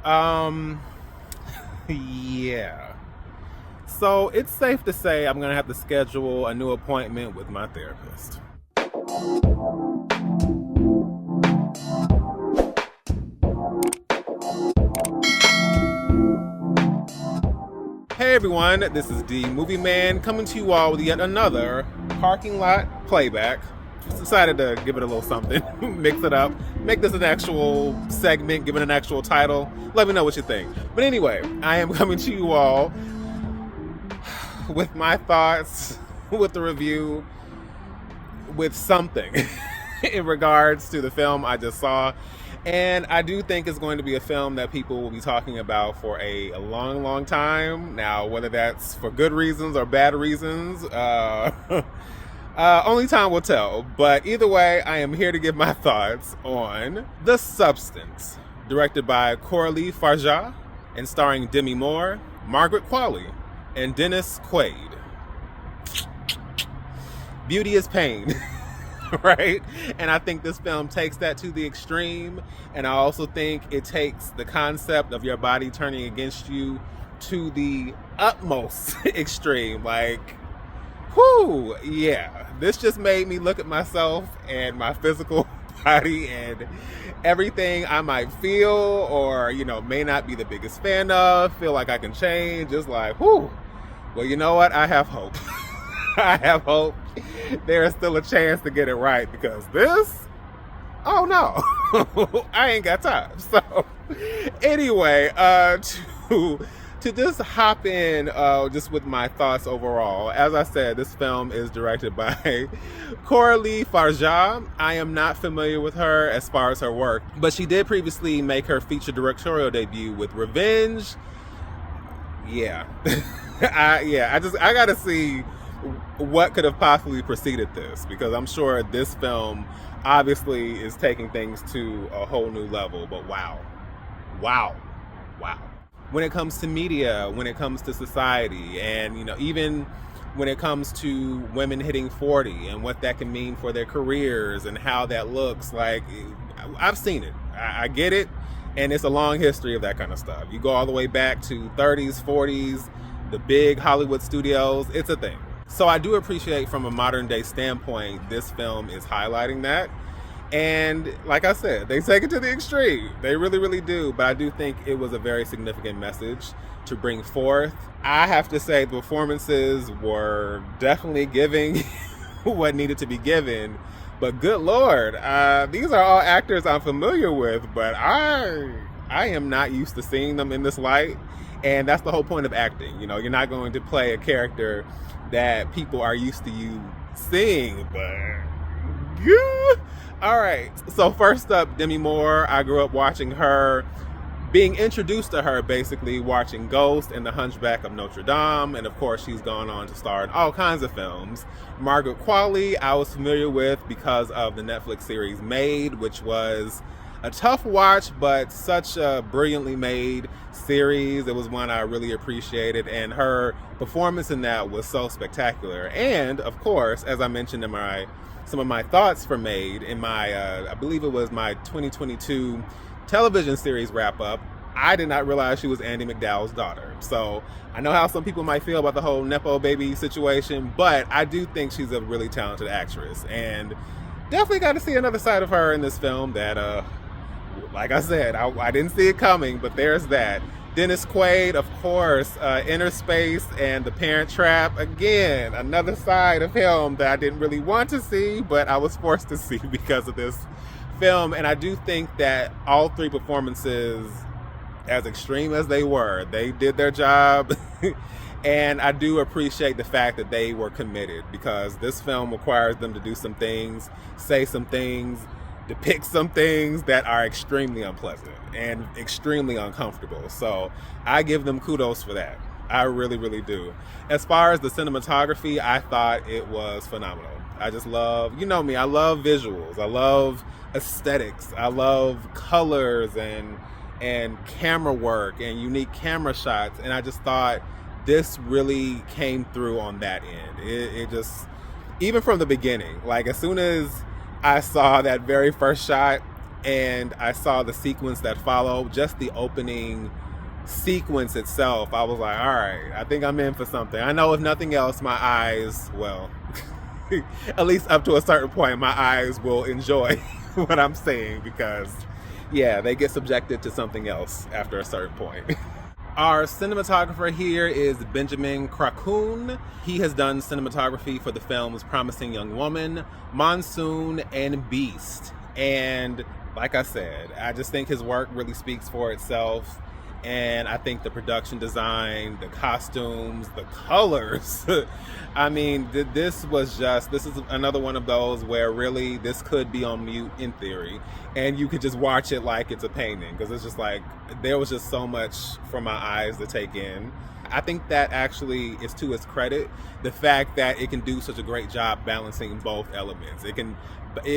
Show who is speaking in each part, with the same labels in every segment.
Speaker 1: Um, yeah. So it's safe to say I'm gonna have to schedule a new appointment with my therapist. Hey everyone, this is the Movieman coming to you all with yet another parking lot playback. Just decided to give it a little something, mix it up, make this an actual segment, give it an actual title. Let me know what you think. But anyway, I am coming to you all with my thoughts, with the review, with something in regards to the film I just saw. And I do think it's going to be a film that people will be talking about for a long, long time. Now, whether that's for good reasons or bad reasons, only time will tell. But either way, I am here to give my thoughts on The Substance, directed by Coralie Fargeat and starring Demi Moore, Margaret Qualley, and Dennis Quaid. Beauty is pain. Right? And I think this film takes that to the extreme. And I also think it takes the concept of your body turning against you to the utmost extreme. Like, whoo, yeah. This just made me look at myself and my physical body and everything I might feel or, may not be the biggest fan of, feel like I can change. Just like, whoo. Well, you know what? I have hope. I have hope. There is still a chance to get it right because this, oh no, I ain't got time. So anyway, to just hop in just with my thoughts overall, as I said, this film is directed by Coralie Fargeat. I am not familiar with her as far as her work, but she did previously make her feature directorial debut with Revenge. Yeah. I gotta see what could have possibly preceded this, because I'm sure this film obviously is taking things to a whole new level. But wow. When it comes to media, when it comes to society, and even when it comes to women hitting 40 and what that can mean for their careers and how that looks, like, I've seen it. I get it, and it's a long history of that kind of stuff. You go all the way back to 30s, 40s, the big Hollywood studios. It's a thing. So I do appreciate, from a modern day standpoint, this film is highlighting that. And like I said, they take it to the extreme. They really, really do. But I do think it was a very significant message to bring forth. I have to say the performances were definitely giving what needed to be given. But good Lord, these are all actors I'm familiar with, but I am not used to seeing them in this light. And that's the whole point of acting. You're not going to play a character that people are used to you seeing, but yeah. All right. So first up, Demi Moore. I grew up watching her, being introduced to her basically watching Ghost and The Hunchback of Notre Dame. And of course, she's gone on to star in all kinds of films. Margaret Qualley, I was familiar with because of the Netflix series Made, which was a tough watch, but such a brilliantly made series. It was one I really appreciated, and her performance in that was so spectacular. And of course, as I mentioned in some of my thoughts for Made in my, I believe it was my 2022 television series wrap up, I did not realize she was Andie MacDowell's daughter. So I know how some people might feel about the whole Nepo baby situation, but I do think she's a really talented actress, and definitely got to see another side of her in this film that, like I said, I didn't see it coming, but there's that. Dennis Quaid, of course, Inner Space and The Parent Trap. Again, another side of him that I didn't really want to see, but I was forced to see because of this film. And I do think that all three performances, as extreme as they were, they did their job. And I do appreciate the fact that they were committed, because this film requires them to do some things, say some things, depict some things that are extremely unpleasant and extremely uncomfortable. So I give them kudos for that. I really, really do. As far as the cinematography, I thought it was phenomenal. I just love, you know me, I love visuals. I love aesthetics. I love colors and camera work and unique camera shots. And I just thought this really came through on that end. It just, even from the beginning, like as soon as I saw that very first shot, and I saw the sequence that followed, just the opening sequence itself, I was like, all right, I think I'm in for something. I know if nothing else, my eyes, well, at least up to a certain point, my eyes will enjoy what I'm seeing, because yeah, they get subjected to something else after a certain point. Our cinematographer here is Benjamin Kracun. He has done cinematography for the films Promising Young Woman, Monsoon, and Beast. And like I said, I just think his work really speaks for itself. And I think the production design, the costumes, the colors, I mean, this is another one of those where really this could be on mute in theory, and you could just watch it like it's a painting, because it's just like, there was just so much for my eyes to take in. I think that actually is to its credit, the fact that it can do such a great job balancing both elements. It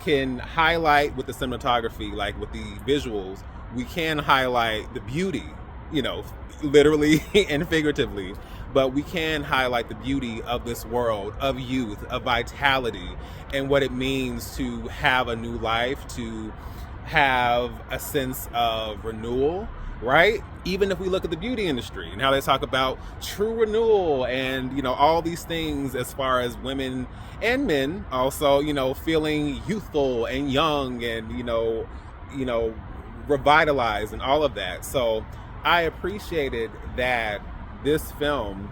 Speaker 1: can highlight with the cinematography, like with the visuals, we can highlight the beauty, you know, literally and figuratively, but we can highlight the beauty of this world, of youth, of vitality, and what it means to have a new life, to have a sense of renewal, right? Even if we look at the beauty industry and how they talk about true renewal and, you know, all these things as far as women and men also, you know, feeling youthful and young and, you know, revitalized and all of that. So I appreciated that this film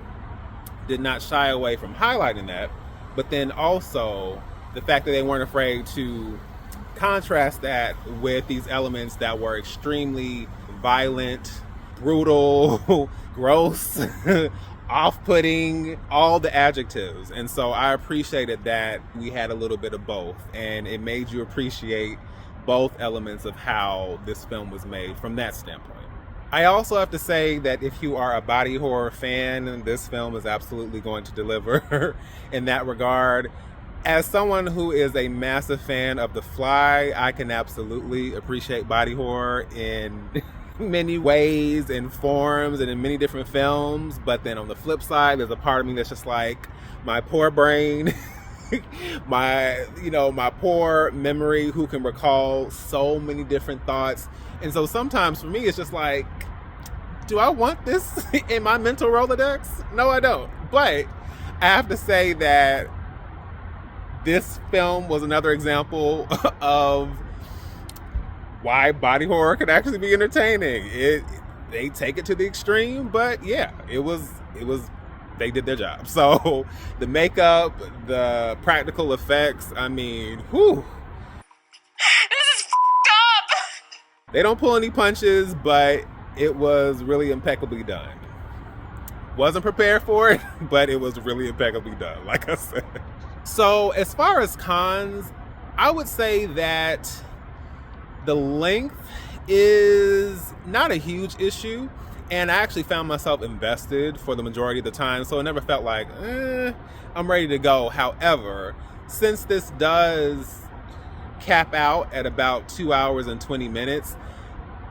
Speaker 1: did not shy away from highlighting that, but then also the fact that they weren't afraid to contrast that with these elements that were extremely violent, brutal, gross, off-putting, all the adjectives. And so I appreciated that we had a little bit of both, and it made you appreciate both elements of how this film was made from that standpoint. I also have to say that if you are a body horror fan, this film is absolutely going to deliver in that regard. As someone who is a massive fan of The Fly, I can absolutely appreciate body horror in many ways and forms and in many different films. But then on the flip side, there's a part of me that's just like, my poor brain, my poor memory, who can recall so many different thoughts. And so sometimes for me, it's just like, do I want this in my mental Rolodex? No, I don't. But I have to say that this film was another example of why body horror could actually be entertaining. They take it to the extreme, but yeah, it was they did their job. So the makeup, the practical effects, I mean, whew.
Speaker 2: This is f***ed up!
Speaker 1: They don't pull any punches, but it was really impeccably done. Wasn't prepared for it, but it was really impeccably done, like I said. So as far as cons, I would say that the length is not a huge issue. And I actually found myself invested for the majority of the time, so it never felt like, I'm ready to go. However, since this does cap out at about 2 hours and 20 minutes,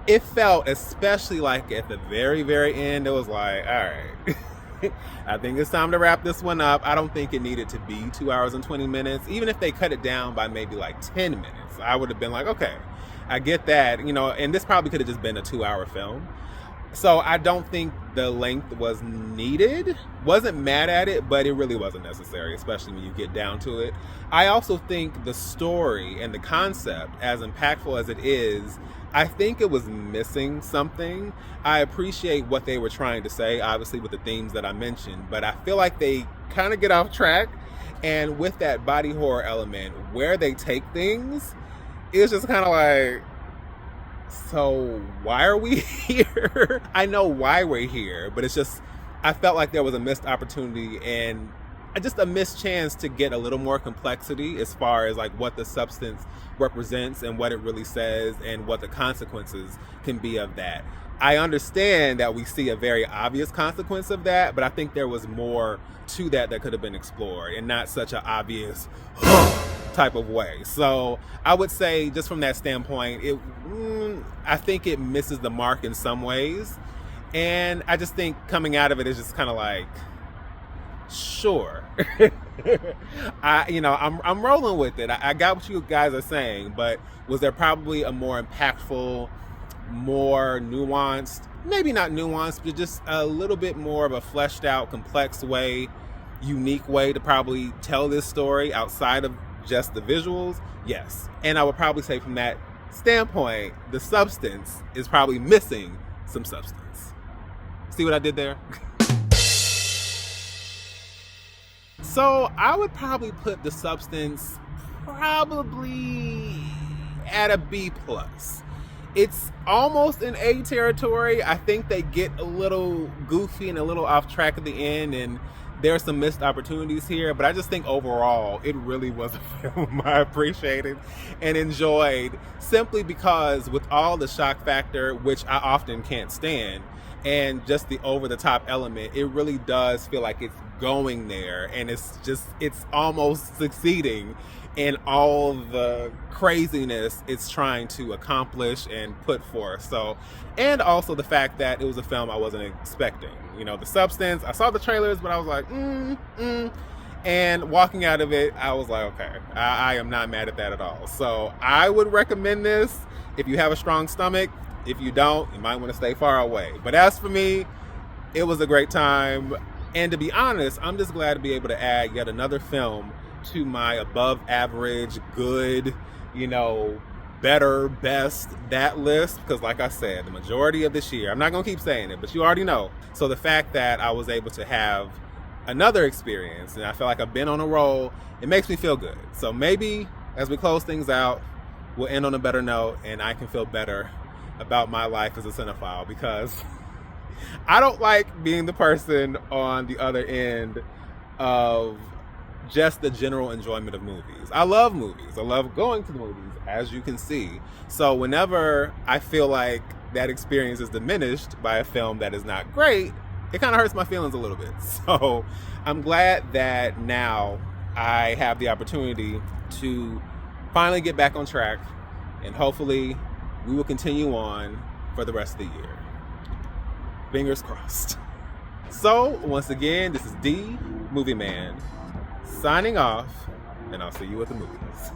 Speaker 1: it felt, especially like at the very, very end, it was like, all right, I think it's time to wrap this one up. I don't think it needed to be 2 hours and 20 minutes. Even if they cut it down by maybe like 10 minutes, I would have been like, okay, I get that, and this probably could have just been a 2-hour film. So I don't think the length was needed. Wasn't mad at it, but it really wasn't necessary, especially when you get down to it. I also think the story and the concept, as impactful as it is, I think it was missing something. I appreciate what they were trying to say, obviously with the themes that I mentioned, but I feel like they kind of get off track. And with that body horror element, where they take things, it's just kind of like, so why are we here? I know why we're here, but it's just, I felt like there was a missed opportunity and just a missed chance to get a little more complexity as far as like what the substance represents and what it really says and what the consequences can be of that. I understand that we see a very obvious consequence of that, but I think there was more to that could have been explored and not such an obvious type of way. So I would say just from that standpoint, I think it misses the mark in some ways. And I just think coming out of it is just kind of like, Sure. I'm rolling with it. I got what you guys are saying, but was there probably a more impactful, more nuanced, maybe not nuanced, but just a little bit more of a fleshed out, complex way, unique way to probably tell this story outside of just the visuals? Yes. And I would probably say from that standpoint, the substance is probably missing some substance. See what I did there? So I would probably put the substance probably at a B+. It's almost in A territory. I think they get a little goofy and a little off track at the end, and there's some missed opportunities here, but I just think overall it really was a film I appreciated and enjoyed, simply because with all the shock factor, which I often can't stand, and just the over-the-top element, it really does feel like it's going there, and it's almost succeeding in all the craziness it's trying to accomplish and put forth. So, and also the fact that it was a film I wasn't expecting. You know, the substance, I saw the trailers, but I was like, and walking out of it, I was like, okay, I am not mad at that at all. So I would recommend this if you have a strong stomach. If you don't, you might want to stay far away. But as for me, it was a great time. And to be honest, I'm just glad to be able to add yet another film to my above average, good, better, best, that list. Because like I said, the majority of this year, I'm not going to keep saying it, but you already know. So the fact that I was able to have another experience and I feel like I've been on a roll, it makes me feel good. So maybe as we close things out, we'll end on a better note and I can feel better about my life as a cinephile, because I don't like being the person on the other end of just the general enjoyment of movies. I love movies. I love going to the movies, as you can see. So whenever I feel like that experience is diminished by a film that is not great, it kind of hurts my feelings a little bit. So I'm glad that now I have the opportunity to finally get back on track, and hopefully we will continue on for the rest of the year. Fingers crossed. So, once again, this is D, Movieman, signing off, and I'll see you at the movies.